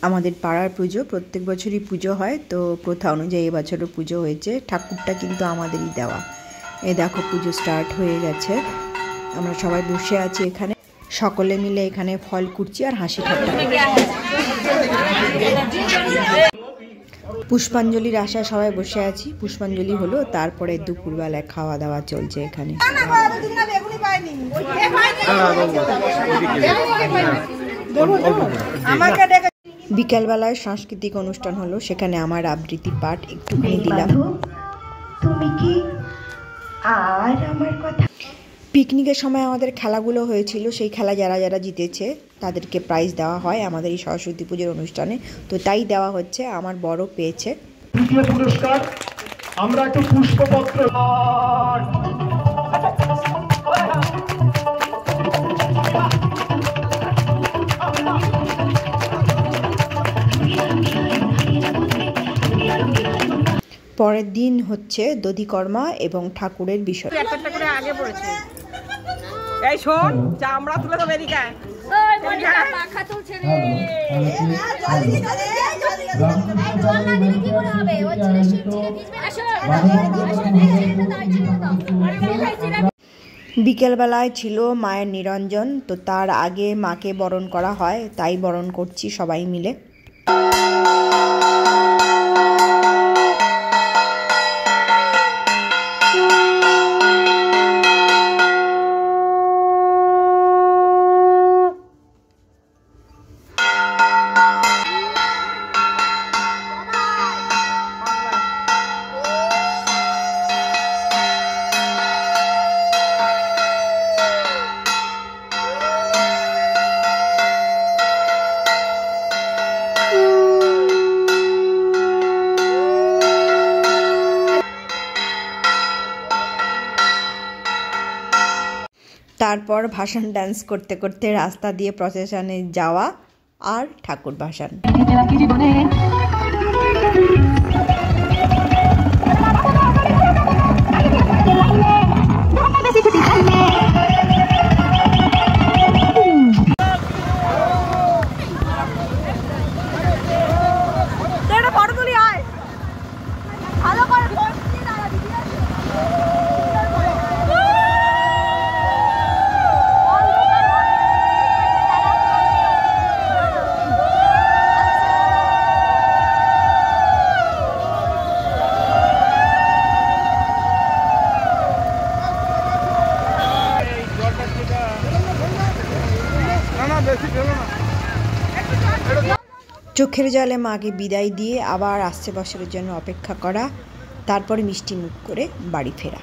আমাদের পাড়ার পুজো প্রত্যেক বছরই পুজো হয়, তো প্রথা অনুযায়ী এবছরও পুজো হয়েছে। ঠাকুরটা কিন্তু আমাদেরই দেওয়া। এই দেখো পুজো স্টার্ট হয়ে গেছে। আমরা সবাই বসে আছি এখানে, সকলে মিলে এখানে ফল কুড়ছি আর হাসি ঠাট্টা। পুষ্পাঞ্জলির আশায় সবাই বসে আছি। পুষ্পাঞ্জলি হলো, তারপরে দুপুরবেলায় খাওয়া দাওয়া চলছে এখানে। বিকালবেলায় সাংস্কৃতিক অনুষ্ঠান হলো, সেখানে আমার আবৃত্তি পাঠ একটুখানি দিলাম। তুমি কি আর আমার কথা। পিকনিকের সময় আমাদের খেলাগুলো হয়েছিল, সেই খেলা যারা যারা জিতেছে তাদেরকে প্রাইজ দেওয়া হয় আমাদের এই সরস্বতী পুজোর অনুষ্ঠানে, তো তাই দেওয়া হচ্ছে। আমার বড় পেয়েছে দ্বিতীয় পুরস্কার। আমরা একটু পুষ্পপত্র পরের দিন হচ্ছে দধিকর্মা এবং ঠাকুরের বিষয়। আগে পড়েছে এই শোন চামড়া তুলে তো বেরিয়ে গায় পাখা তুলছে রে কি করে হবে ও ছেলে ছিঁড়ে ভিজবে আসো বিকেলবেলায় ছিল মায়ের নিরঞ্জন, তো তার আগে মাকে বরণ করা হয়, তাই বরণ করছি সবাই মিলে। তারপর ভাসান ডান্স করতে করতে রাস্তা দিয়ে প্রসেশনে যাওয়া আর ঠাকুর ভাসান। চোখের জলে মাকে বিদায় দিয়ে আবার আসছে বছরের জন্য অপেক্ষা করা, তারপরে মিষ্টি মুখ করে বাড়ি ফেরা।